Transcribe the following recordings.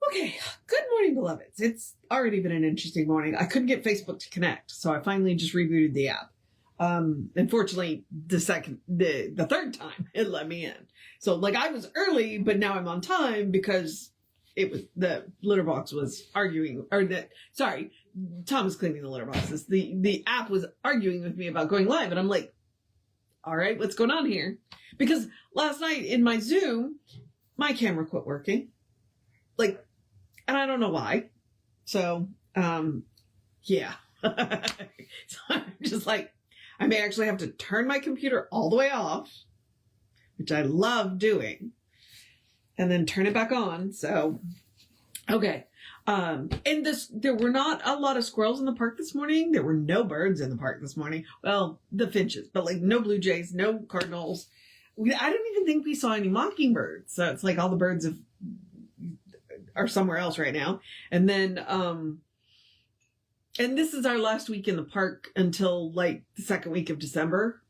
Okay, good morning, beloveds. It's already been an interesting morning. I couldn't get Facebook to connect, so I finally just rebooted the app. Unfortunately, the third time it let me in. So like I was early, but now I'm on time because the litter box was arguing, Tom was cleaning the litter boxes. The app was arguing with me about going live, and I'm like, all right, what's going on here? Because last night in my Zoom, my camera quit working. And I don't know why. So, yeah. So I'm just like, I may actually have to turn my computer all the way off, which I love doing, and then turn it back on. So, okay. There were not a lot of squirrels in the park this morning. There were no birds in the park this morning. Well, the finches, but like no blue jays, no cardinals. I don't even think we saw any mockingbirds. So it's like all the birds are somewhere else right now. And then, and this is our last week in the park until like the second week of December,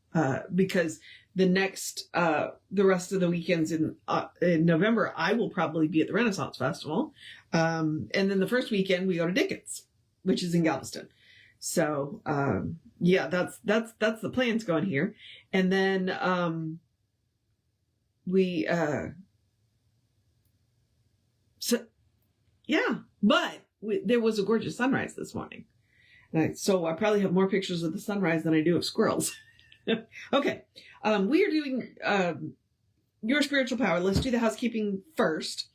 because the rest of the weekends in November, I will probably be at the Renaissance Festival. And then the first weekend we go to Dickens, which is in Galveston. So, yeah, that's the plans going here. And then, there was a gorgeous sunrise this morning. So I probably have more pictures of the sunrise than I do of squirrels. Okay. We are doing your spiritual power. Let's do the housekeeping first,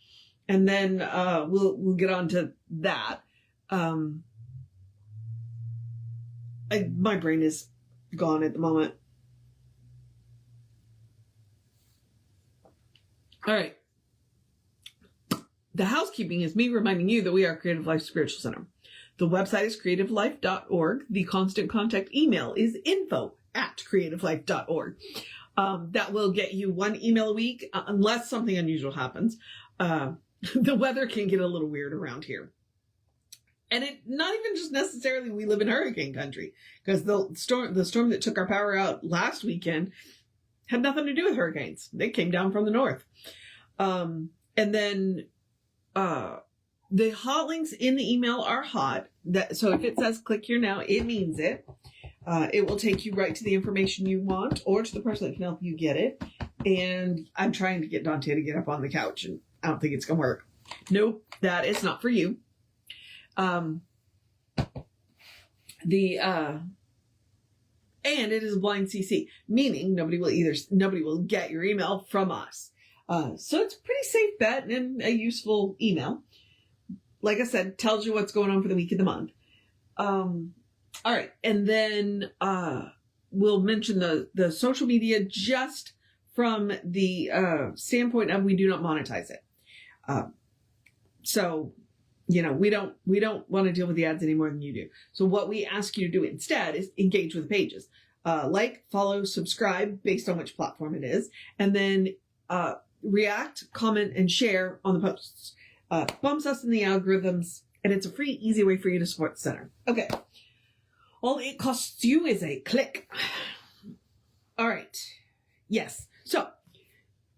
and then we'll get on to that. My brain is gone at the moment. All right. The housekeeping is me reminding you that we are Creative Life Spiritual Center. The website is creativelife.org. The constant contact email is info@creativelife.org. That will get you one email a week, unless something unusual happens. The weather can get a little weird around here. And not even just necessarily we live in hurricane country, because the storm that took our power out last weekend had nothing to do with hurricanes. They came down from the north. And then the hot links in the email are hot. So if it says click here now, it means it. It will take you right to the information you want or to the person that can help you get it. And I'm trying to get Dante to get up on the couch, and I don't think it's going to work. Nope, that is not for you. And it is a blind CC, meaning nobody will get your email from us. So it's a pretty safe bet and a useful email. Like I said, tells you what's going on for the week of the month. All right. And then, we'll mention the social media just from the, standpoint of we do not monetize it. So, we don't want to deal with the ads any more than you do. So what we ask you to do instead is engage with the pages. Like, follow, subscribe based on which platform it is. And then, react, comment, and share on the posts. Bumps us in the algorithms, and it's a free, easy way for you to support the center. Okay. All it costs you is a click. All right. Yes. So,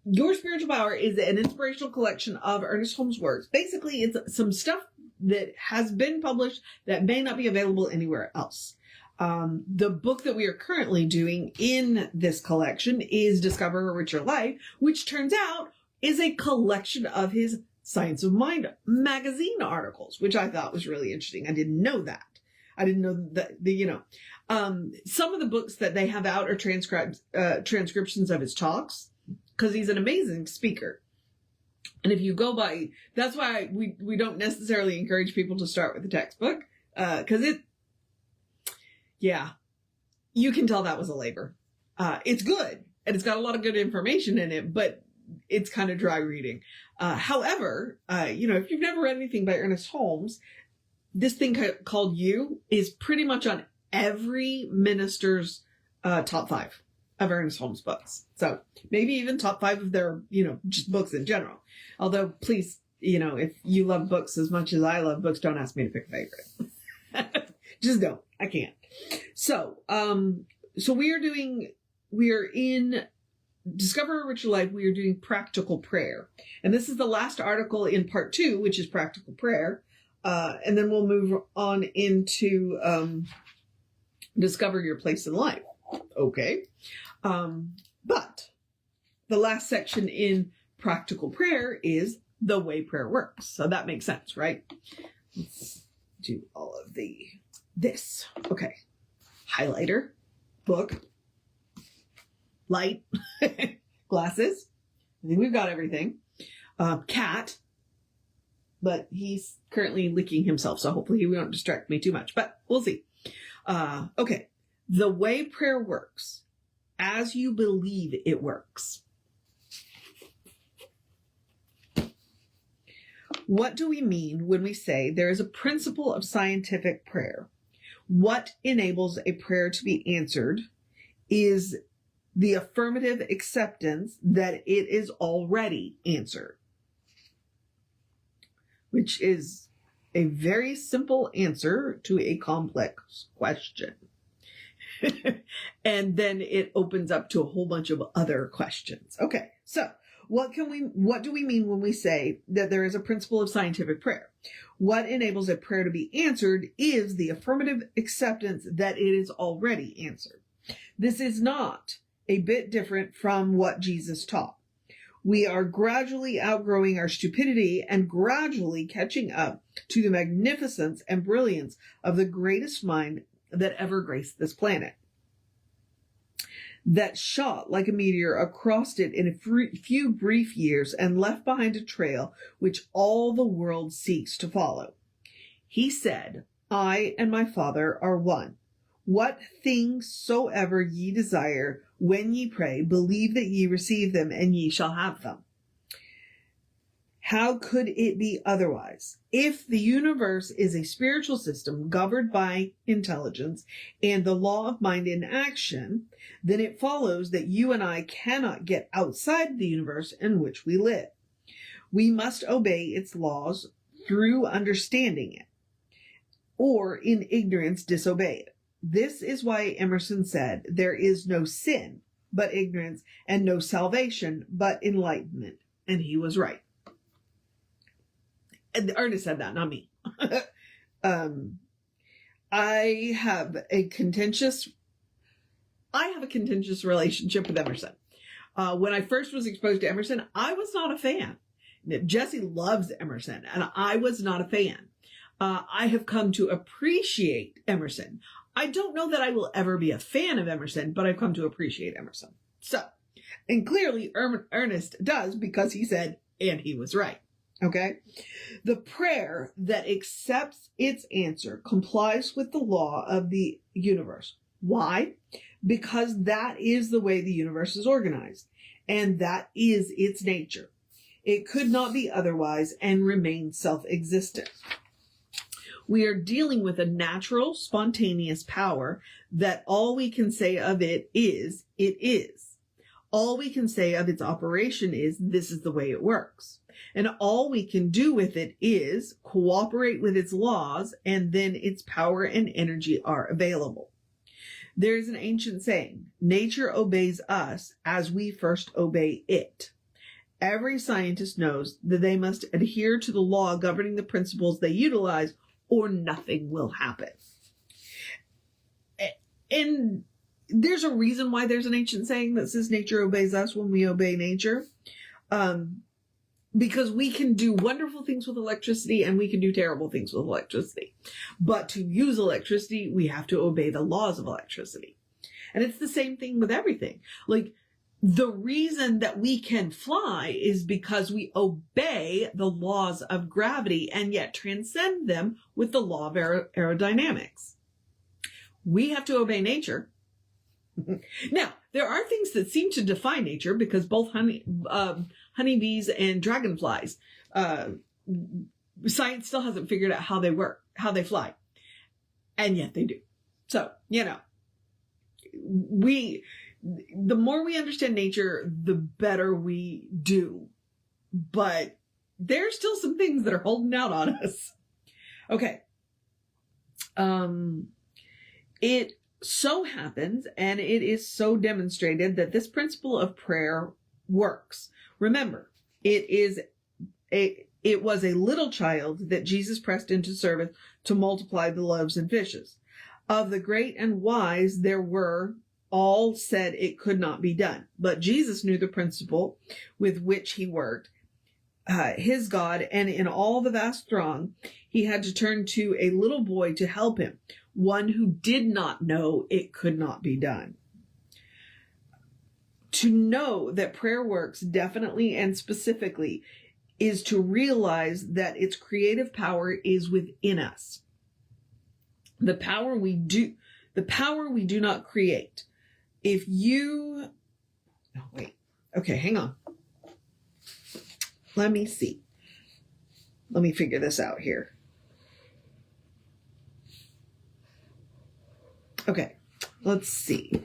Your Spiritual Power is an inspirational collection of Ernest Holmes' works. Basically, it's some stuff that has been published that may not be available anywhere else. The book that we are currently doing in this collection is Discover a Richer Life, which turns out is a collection of his Science of Mind magazine articles, which I thought was really interesting. I didn't know that. I didn't know that, some of the books that they have out are transcriptions of his talks, because he's an amazing speaker. And if you go by, that's why we don't necessarily encourage people to start with the textbook, because you can tell that was a labor. It's good, and it's got a lot of good information in it, but it's kind of dry reading. However, if you've never read anything by Ernest Holmes, this thing called You is pretty much on every minister's top 5 of Ernest Holmes books. So maybe even top 5 of their, just books in general. Although, please, if you love books as much as I love books, don't ask me to pick a favorite. Just don't. I can't. So we are in Discover a Richer Life, we are doing practical prayer. And this is the last article in part 2, which is practical prayer. And then we'll move on into discover your place in life. Okay. But the last section in practical prayer is the way prayer works. So that makes sense, right? Let's do all of this. Okay. Highlighter, book, light, glasses. I think we've got everything. Cat, but he's currently licking himself, so hopefully he won't distract me too much, but we'll see. Okay. The way prayer works, as you believe it works. What do we mean when we say there is a principle of scientific prayer? What enables a prayer to be answered is the affirmative acceptance that it is already answered, which is a very simple answer to a complex question. And then it opens up to a whole bunch of other questions. Okay, so what do we mean when we say that there is a principle of scientific prayer? What enables a prayer to be answered is the affirmative acceptance that it is already answered. This is not a bit different from what Jesus taught. We are gradually outgrowing our stupidity and gradually catching up to the magnificence and brilliance of the greatest mind that ever graced this planet, that shot like a meteor across it in a few brief years and left behind a trail which all the world seeks to follow. He said, I and my Father are one. What things soever ye desire, when ye pray, believe that ye receive them, and ye shall have them. How could it be otherwise? If the universe is a spiritual system governed by intelligence and the law of mind in action, then it follows that you and I cannot get outside the universe in which we live. We must obey its laws through understanding it, or in ignorance disobey it. This is why Emerson said, there is no sin but ignorance, and no salvation but enlightenment. And he was right. And Ernest said that, not me. I have a contentious relationship with Emerson. When I first was exposed to Emerson, I was not a fan. Jesse loves Emerson, and I was not a fan. I have come to appreciate Emerson. I don't know that I will ever be a fan of Emerson, but I've come to appreciate Emerson. So, and clearly Ernest does, because he said, and he was right. Okay? The prayer that accepts its answer complies with the law of the universe. Why? Because that is the way the universe is organized, and that is its nature. It could not be otherwise and remain self-existent. We are dealing with a natural, spontaneous power that all we can say of it is, it is. All we can say of its operation is, this is the way it works. And all we can do with it is cooperate with its laws, and then its power and energy are available. There is an ancient saying, nature obeys us as we first obey it. Every scientist knows that they must adhere to the law governing the principles they utilize, or nothing will happen. And there's a reason why there's an ancient saying that says nature obeys us when we obey nature. Because we can do wonderful things with electricity and we can do terrible things with electricity. But to use electricity, we have to obey the laws of electricity. And it's the same thing with everything. Like, the reason that we can fly is because we obey the laws of gravity and yet transcend them with the law of aerodynamics. We have to obey nature. Now, there are things that seem to defy nature, because both honeybees and dragonflies, science still hasn't figured out how they work, how they fly. And yet they do. So, the more we understand nature, the better we do. But there's still some things that are holding out on us. Okay. so happens, and it is so demonstrated, that this principle of prayer works. Remember, it was a little child that Jesus pressed into service to multiply the loaves and fishes. Of the great and wise there were, all said it could not be done. But Jesus knew the principle with which he worked, his God, and in all the vast throng, he had to turn to a little boy to help him, one who did not know it could not be done. To know that prayer works definitely and specifically is to realize that its creative power is within us. The power we do not create. If you, no, wait, okay, hang on. Let me see. Let me figure this out here. Okay, let's see.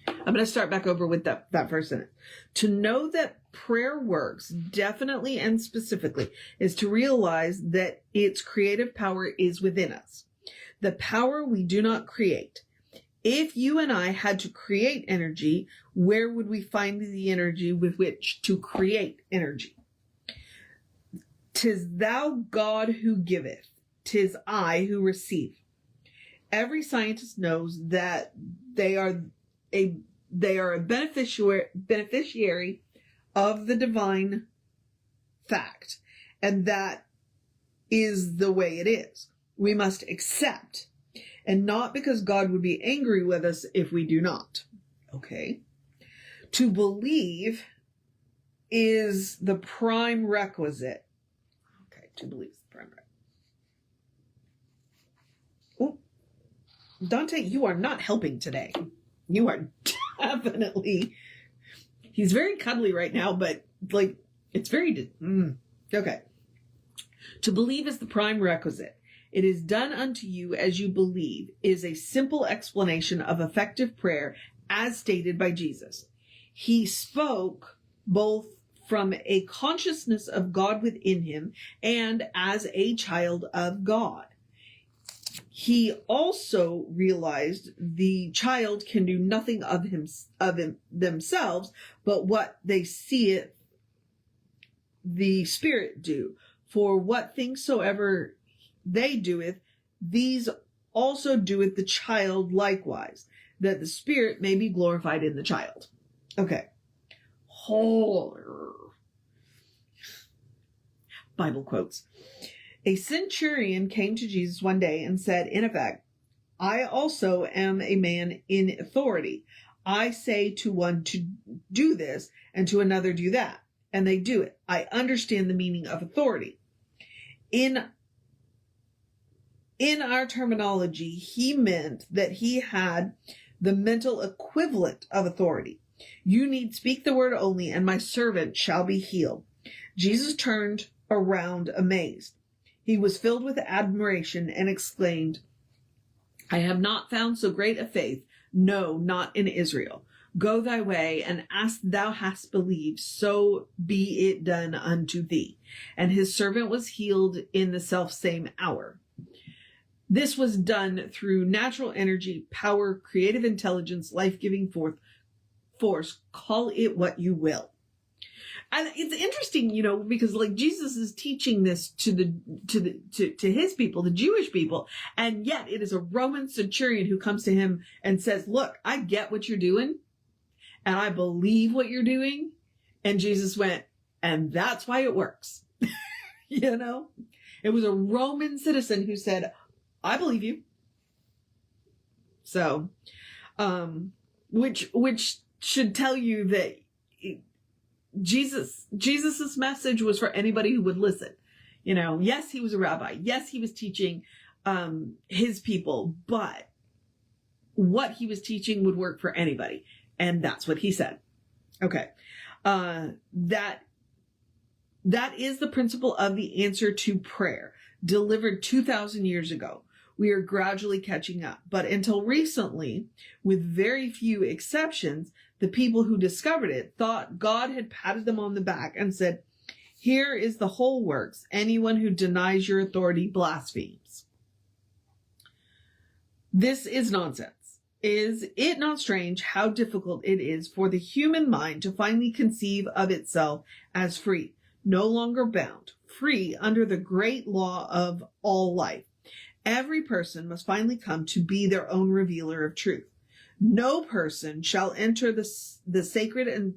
I'm going to start back over with that first sentence. To know that prayer works definitely and specifically is to realize that its creative power is within us. The power we do not create. If you and I had to create energy, where would we find the energy with which to create energy? 'Tis thou, God, who giveth. 'Tis I who receive. Every scientist knows that they are a beneficiary of the divine fact, and that is the way it is. We must accept, and not because God would be angry with us if we do not. Okay. To believe is the prime requisite. Okay, to believe is the prime requisite. Oh, Dante, you are not helping today. You are definitely, he's very cuddly right now, but like, it's very, okay. To believe is the prime requisite. It is done unto you as you believe is a simple explanation of effective prayer as stated by Jesus. He spoke both from a consciousness of God within him and as a child of God. He also realized the child can do nothing of themselves, but what they see it, the Spirit do. For what things soever they doeth, these also doeth the child likewise, that the Spirit may be glorified in the child. Okay. Bible quotes. A centurion came to Jesus one day and said, in effect, I also am a man in authority. I say to one to do this and to another do that, and they do it. I understand the meaning of authority. In our terminology, he meant that he had the mental equivalent of authority. You need speak the word only, and my servant shall be healed. Jesus turned around amazed. He was filled with admiration and exclaimed, I have not found so great a faith, no, not in Israel. Go thy way, and as thou hast believed, so be it done unto thee. And his servant was healed in the selfsame hour. This was done through natural energy, power, creative intelligence, life-giving force, call it what you will. And it's interesting, because like Jesus is teaching this to his people, the Jewish people, and yet it is a Roman centurion who comes to him and says, look, I get what you're doing, and I believe what you're doing. And Jesus went, and that's why it works. It was a Roman citizen who said, I believe you. So, which should tell you that Jesus's message was for anybody who would listen. Yes, he was a rabbi. Yes, he was teaching his people, but what he was teaching would work for anybody. And that's what he said. Okay. That is the principle of the answer to prayer delivered 2,000 years ago. We are gradually catching up. But until recently, with very few exceptions, the people who discovered it thought God had patted them on the back and said, here is the whole works. Anyone who denies your authority blasphemes. This is nonsense. Is it not strange how difficult it is for the human mind to finally conceive of itself as free, no longer bound, free under the great law of all life? Every person must finally come to be their own revealer of truth. No person shall enter the sacred and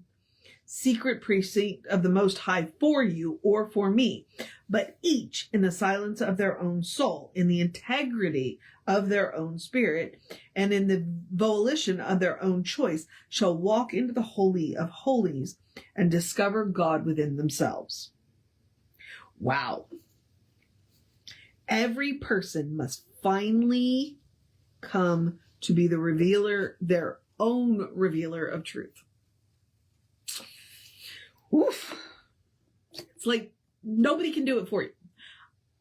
secret precinct of the Most High for you or for me, but each in the silence of their own soul, in the integrity of their own spirit, and in the volition of their own choice, shall walk into the Holy of Holies and discover God within themselves. Wow. Every person must finally come to be the revealer, their own revealer of truth. Oof. It's like nobody can do it for you.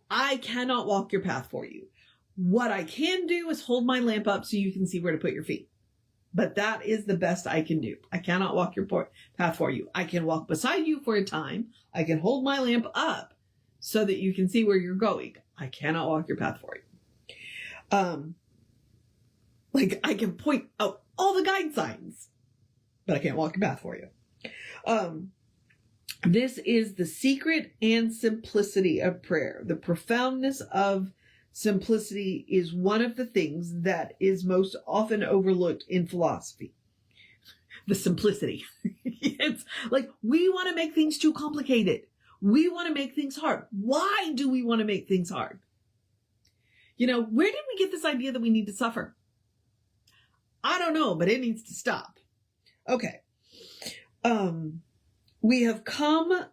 I cannot walk your path for you. What I can do is hold my lamp up so you can see where to put your feet. But that is the best I can do. I cannot walk your path for you. I can walk beside you for a time. I can hold my lamp up so that you can see where you're going. I cannot walk your path for you. Like I can point out all the guide signs, but I can't walk your path for you. This is the secret and simplicity of prayer. The profoundness of simplicity is one of the things that is most often overlooked in philosophy. The simplicity. It's like we want to make things too complicated. We want to make things hard. Why do we want to make things hard? You know, where did we get this idea that we need to suffer? I don't know, but it needs to stop. Okay. We have to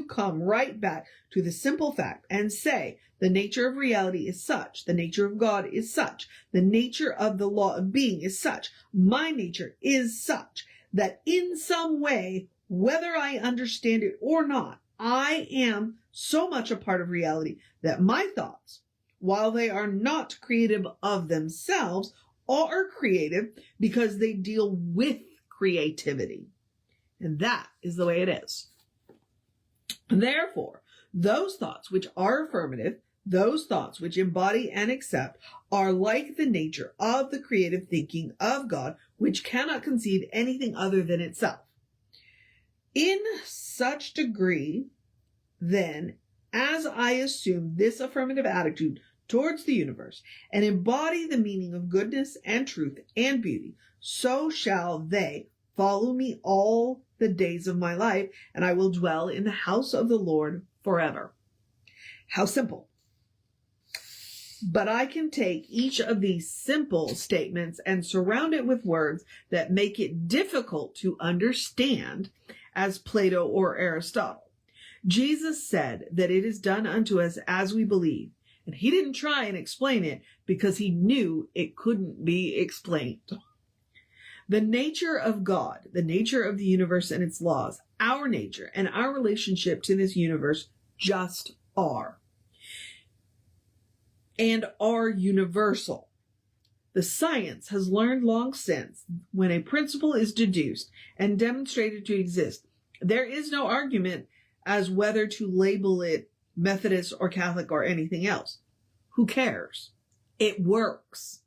come right back to the simple fact and say the nature of reality is such, the nature of God is such, the nature of the law of being is such, my nature is such, that in some way, whether I understand it or not, I am so much a part of reality that my thoughts, while they are not creative of themselves, are creative because they deal with creativity. And that is the way it is. Therefore, those thoughts which are affirmative, those thoughts which embody and accept, are like the nature of the creative thinking of God, which cannot conceive anything other than itself. In such degree, then, as I assume this affirmative attitude towards the universe and embody the meaning of goodness and truth and beauty, so shall they follow me all the days of my life, and I will dwell in the house of the Lord forever. How simple. But I can take each of these simple statements and surround it with words that make it difficult to understand, as Plato or Aristotle. Jesus said that it is done unto us as we believe, and he didn't try and explain it because he knew it couldn't be explained. The nature of God, the nature of the universe and its laws, our nature and our relationship to this universe just are. And are universal. The science has learned long since when a principle is deduced and demonstrated to exist, there is no argument as whether to label it Methodist or Catholic or anything else. Who cares? It works.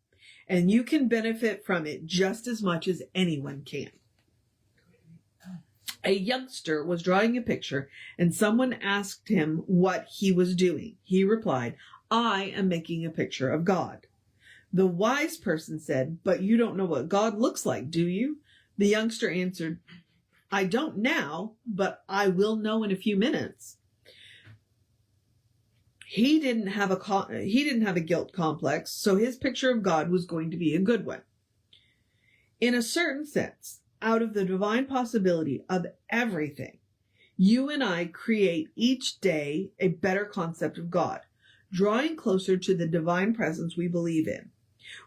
And you can benefit from it just as much as anyone can. A youngster was drawing a picture and someone asked him what he was doing. He replied, I am making a picture of God. The wise person said, but you don't know what God looks like, do you? The youngster answered, I don't now, but I will know in a few minutes. He didn't have a guilt complex, so his picture of God was going to be a good one. In a certain sense, out of the divine possibility of everything, you and I create each day a better concept of God, drawing closer to the divine presence we believe in.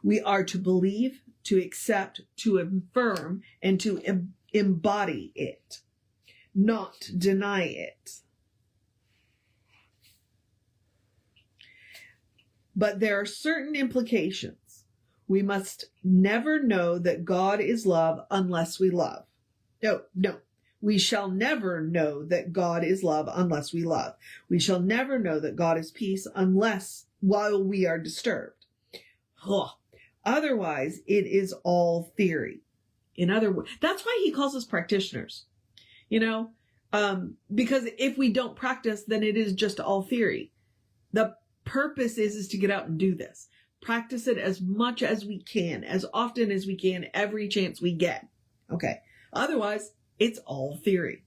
We are to believe, to accept, to affirm, and to embody it, not deny it. But there are certain implications. We must never know that God is love unless we love. No. We shall never know that God is love unless we love. We shall never know that God is peace unless while we are disturbed. Otherwise, it is all theory. In other words, that's why he calls us practitioners, because if we don't practice, then it is just all theory. The purpose is to get out and do this. Practice it as much as we can, as often as we can, every chance we get. Okay. Otherwise, it's all theory.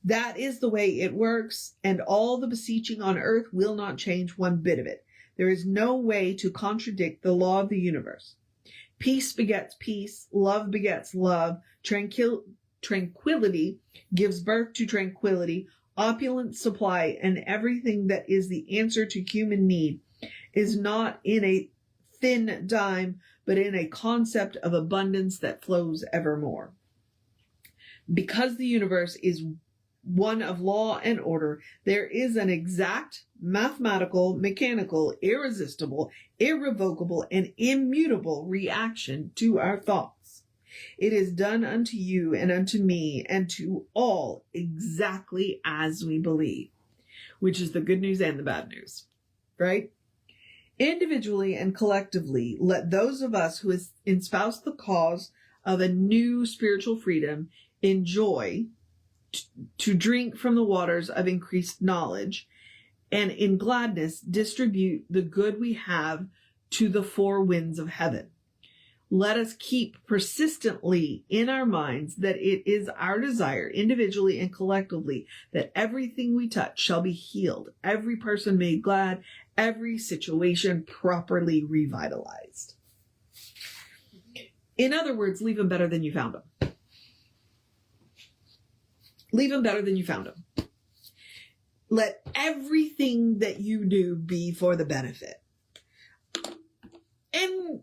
That is the way it works, and all the beseeching on earth will not change one bit of it. There is no way to contradict the law of the universe. Peace begets peace, love begets love, tranquility gives birth to tranquility, opulent supply, and everything that is the answer to human need is not in a thin dime, but in a concept of abundance that flows evermore. Because the universe is one of law and order, there is an exact, mathematical, mechanical, irresistible, irrevocable, and immutable reaction to our thoughts. It is done unto you and unto me and to all exactly as we believe, which is the good news and the bad news, right? Individually and collectively, let those of us who espouse the cause of a new spiritual freedom enjoy to drink from the waters of increased knowledge, and in gladness distribute the good we have to the four winds of heaven. Let us keep persistently in our minds that it is our desire, individually and collectively, that everything we touch shall be healed, every person made glad, every situation properly revitalized. In other words, leave them better than you found them. Leave them better than you found them. Let everything that you do be for the benefit. And,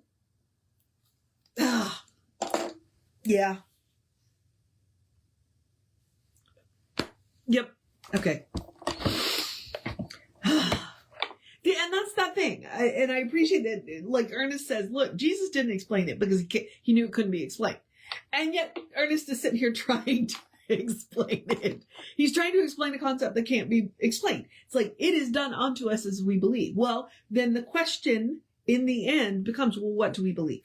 yeah. Yep. Okay. And that's that thing. And I appreciate that, like Ernest says, look, Jesus didn't explain it because he knew it couldn't be explained. And yet Ernest is sitting here trying to explain it. He's trying to explain a concept that can't be explained. It's like, it is done unto us as we believe. Well, then the question in the end becomes, well, what do we believe?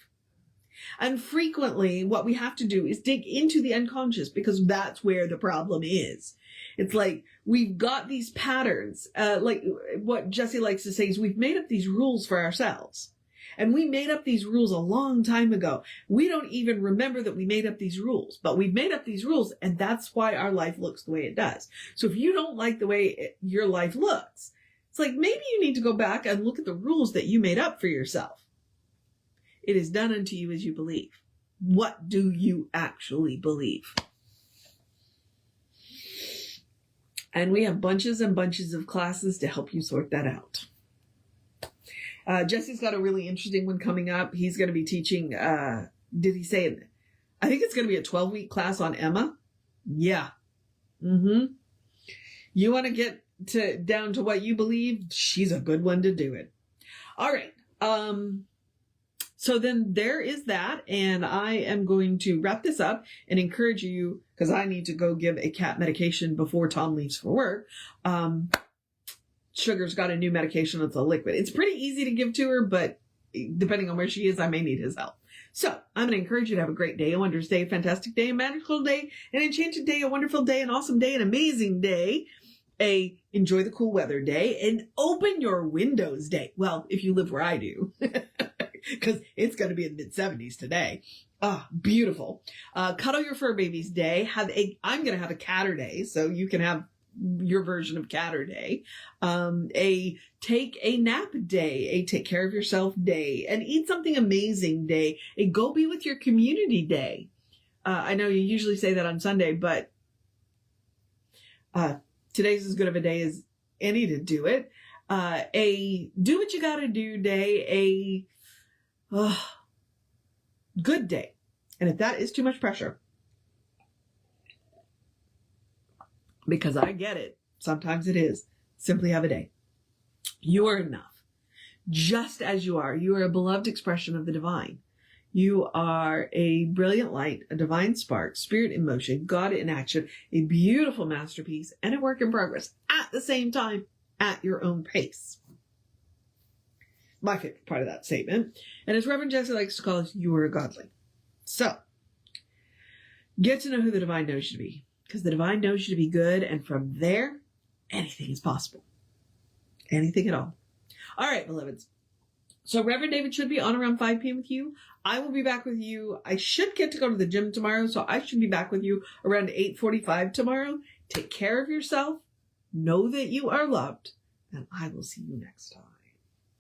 And frequently what we have to do is dig into the unconscious, because that's where the problem is. It's like, we've got these patterns, like what Jesse likes to say is we've made up these rules for ourselves. And we made up these rules a long time ago. We don't even remember that we made up these rules, but we've made up these rules, and that's why our life looks the way it does. So if you don't like the way your life looks, it's like, maybe you need to go back and look at the rules that you made up for yourself. It is done unto you as you believe. What do you actually believe? And we have bunches and bunches of classes to help you sort that out. Jesse's got a really interesting one coming up. He's going to be teaching, did he say it? I think it's going to be a 12-week class on Emma. Yeah. You want to get down to what you believe? She's a good one to do it. All right. So then there is that. And I am going to wrap this up and encourage you, because I need to go give a cat medication before Tom leaves for work. Sugar's got a new medication that's a liquid. It's pretty easy to give to her, but depending on where she is, I may need his help. So I'm going to encourage you to have a great day, a wondrous day, a fantastic day, a magical day, an enchanted day, a wonderful day, an awesome day, an amazing day, a enjoy the cool weather day, and open your windows day. Well, if you live where I do, because it's going to be in the mid-70s today. Beautiful. Cuddle your fur babies day. I'm going to have a catter day, so you can have your version of catter day, a take a nap day, a take care of yourself day, and eat something amazing day, a go be with your community day. I know you usually say that on Sunday, but today's as good of a day as any to do it. A do what you gotta do day, a good day. And if that is too much pressure, because I get it. Sometimes it is. Simply have a day. You are enough. Just as you are. You are a beloved expression of the divine. You are a brilliant light, a divine spark, spirit in motion, God in action, a beautiful masterpiece, and a work in progress at the same time, at your own pace. my favorite part of that statement. And as Reverend Jesse likes to call us, you are godly. So, get to know who the divine knows you to be. Because the divine knows you to be good, and from there, anything is possible. Anything at all. All right, beloveds. So Reverend David should be on around 5 p.m. with you. I will be back with you. I should get to go to the gym tomorrow, so I should be back with you around 8:45 tomorrow. Take care of yourself. Know that you are loved, and I will see you next time.